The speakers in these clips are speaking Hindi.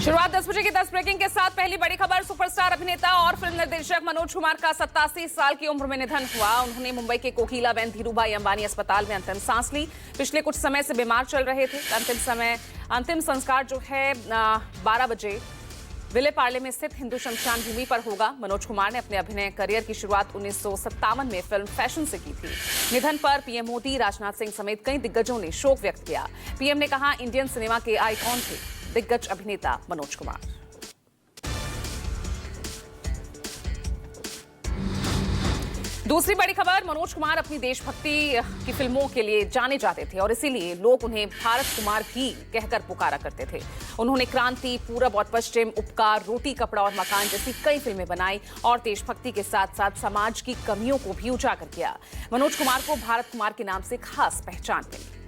शुरुआत 10 बजे की 10 ब्रेकिंग के साथ पहली बड़ी खबर। सुपरस्टार अभिनेता और फिल्म निर्देशक मनोज कुमार का 87 साल की उम्र में निधन हुआ। उन्होंने मुंबई के कोकिला बेन धीरूभाई अंबानी अस्पताल में अंतिम सांस ली। पिछले कुछ समय से बीमार चल रहे थे। अंतिम संस्कार जो है 12 बजे विले पार्ले में स्थित हिंदू शमशान भूमि पर होगा। मनोज कुमार ने अपने अभिनय करियर की शुरुआत 1957 में फिल्म फैशन से की थी। निधन पर पीएम मोदी, राजनाथ सिंह समेत कई दिग्गजों ने शोक व्यक्त किया। पीएम ने कहा, इंडियन सिनेमा के आइकॉन थे दिग्गज अभिनेता मनोज कुमार। दूसरी बड़ी खबर, मनोज कुमार अपनी देशभक्ति की फिल्मों के लिए जाने जाते थे और इसीलिए लोग उन्हें भारत कुमार भी कहकर पुकारा करते थे। उन्होंने क्रांति, पूरब और पश्चिम, उपकार, रोटी कपड़ा और मकान जैसी कई फिल्में बनाई और देशभक्ति के साथ साथ समाज की कमियों को भी उजागर किया। मनोज कुमार को भारत कुमार के नाम से खास पहचान मिली।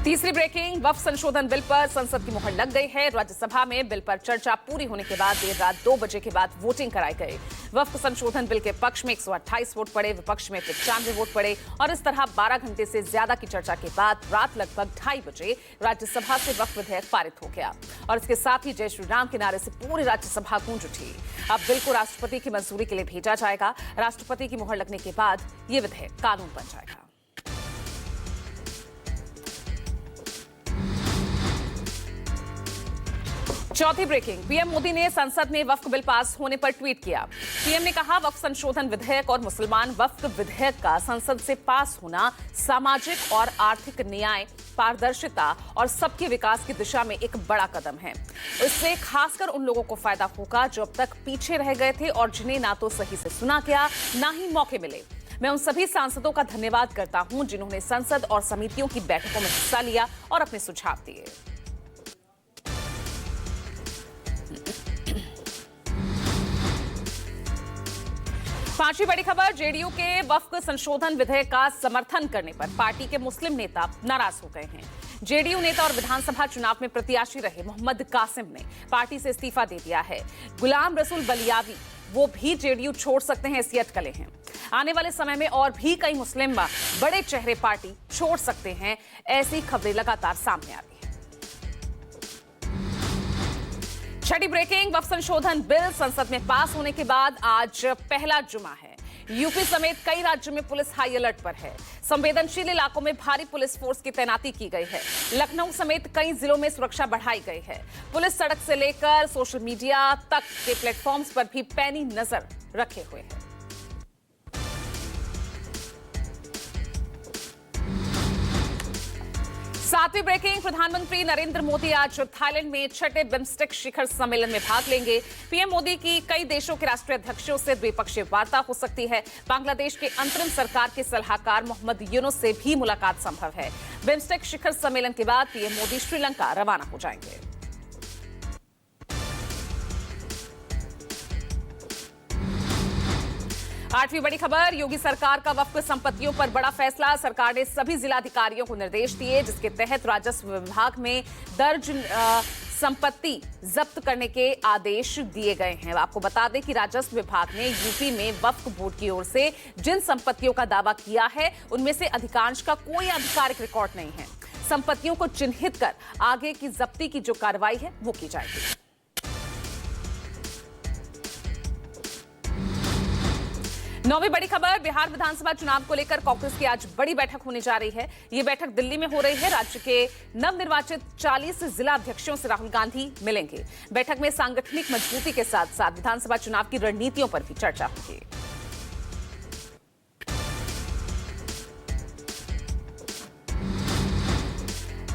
तीसरी ब्रेकिंग, वक्फ संशोधन बिल पर संसद की मुहर लग गई है। राज्यसभा में बिल पर चर्चा पूरी होने के बाद देर रात 2 बजे के बाद वोटिंग कराई गई। वक्फ संशोधन बिल के पक्ष में 128 वोट पड़े, विपक्ष में 95 वोट पड़े और इस तरह 12 घंटे से ज्यादा की चर्चा के बाद रात लगभग 2:30 बजे राज्यसभा से वक्फ विधेयक पारित हो गया और इसके साथ ही जय श्री राम के नारे से पूरी राज्यसभा गूंज उठी। अब बिल को राष्ट्रपति की मंजूरी के लिए भेजा जाएगा। राष्ट्रपति की मुहर लगने के बाद ये विधेयक कानून बन जाएगा। चौथी ब्रेकिंग, पीएम मोदी ने संसद में वक्फ बिल पास होने पर ट्वीट किया। पीएम ने कहा, वक्फ संशोधन विधेयक और मुसलमान वक्फ विधेयक का संसद से पास होना सामाजिक और आर्थिक न्याय, पारदर्शिता और सबके विकास की दिशा में एक बड़ा कदम है। इससे खासकर उन लोगों को फायदा होगा जो अब तक पीछे रह गए थे और जिन्हें ना तो सही से सुना गया, ना ही मौके मिले। मैं उन सभी सांसदों का धन्यवाद करता हूं जिन्होंने संसद और समितियों की बैठकों में हिस्सा लिया और अपने सुझाव दिए। पांचवी बड़ी खबर, जेडीयू के वक्फ संशोधन विधेयक का समर्थन करने पर पार्टी के मुस्लिम नेता नाराज हो गए हैं। जेडीयू नेता और विधानसभा चुनाव में प्रत्याशी रहे मोहम्मद कासिम ने पार्टी से इस्तीफा दे दिया है। गुलाम रसूल बलियावी वो भी जेडीयू छोड़ सकते हैं, ऐसी अटकलें हैं। आने वाले समय में और भी कई मुस्लिम बड़े चेहरे पार्टी छोड़ सकते हैं, ऐसी खबरें लगातार सामने आ रही है। छठी ब्रेकिंग, वक्फ संशोधन बिल संसद में पास होने के बाद आज पहला जुमा है। यूपी समेत कई राज्यों में पुलिस हाई अलर्ट पर है। संवेदनशील इलाकों में भारी पुलिस फोर्स की तैनाती की गई है। लखनऊ समेत कई जिलों में सुरक्षा बढ़ाई गई है। पुलिस सड़क से लेकर सोशल मीडिया तक के प्लेटफॉर्म्स पर भी पैनी नजर रखे हुए है। सातवीं ब्रेकिंग, प्रधानमंत्री नरेंद्र मोदी आज थाईलैंड में 6ठे बिम्स्टेक शिखर सम्मेलन में भाग लेंगे। पीएम मोदी की कई देशों के राष्ट्रीय अध्यक्षों से द्विपक्षीय वार्ता हो सकती है। बांग्लादेश के अंतरिम सरकार के सलाहकार मोहम्मद यूनुस से भी मुलाकात संभव है। बिम्स्टेक शिखर सम्मेलन के बाद पीएम मोदी श्रीलंका रवाना हो जाएंगे। आठवीं बड़ी खबर, योगी सरकार का वक्फ संपत्तियों पर बड़ा फैसला। सरकार ने सभी जिलाधिकारियों को निर्देश दिए जिसके तहत राजस्व विभाग में दर्ज संपत्ति जब्त करने के आदेश दिए गए हैं। आपको बता दें कि राजस्व विभाग ने यूपी में वक्फ बोर्ड की ओर से जिन संपत्तियों का दावा किया है उनमें से अधिकांश का कोई आधिकारिक रिकॉर्ड नहीं है। संपत्तियों को चिन्हित कर आगे की जब्ती की जो कार्रवाई है वो की जाएगी। नौवीं बड़ी खबर, बिहार विधानसभा चुनाव को लेकर कांग्रेस की आज बड़ी बैठक होने जा रही है। ये बैठक दिल्ली में हो रही है। राज्य के नवनिर्वाचित 40 जिला अध्यक्षों से राहुल गांधी मिलेंगे। बैठक में सांगठनिक मजबूती के साथ साथ विधानसभा चुनाव की रणनीतियों पर भी चर्चा होगी।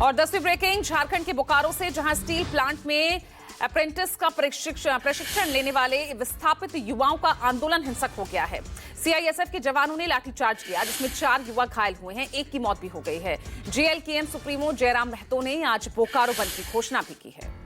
और 10वीं ब्रेकिंग, झारखंड के बोकारो से जहां स्टील प्लांट में अप्रेंटिस का प्रशिक्षण लेने वाले विस्थापित युवाओं का आंदोलन हिंसक हो गया है। सीआईएसएफ के जवानों ने लाठीचार्ज किया जिसमें 4 युवा घायल हुए हैं, एक की मौत भी हो गई है। जेएलकेएम सुप्रीमो जयराम महतो ने आज बोकारो बंद की घोषणा भी की है।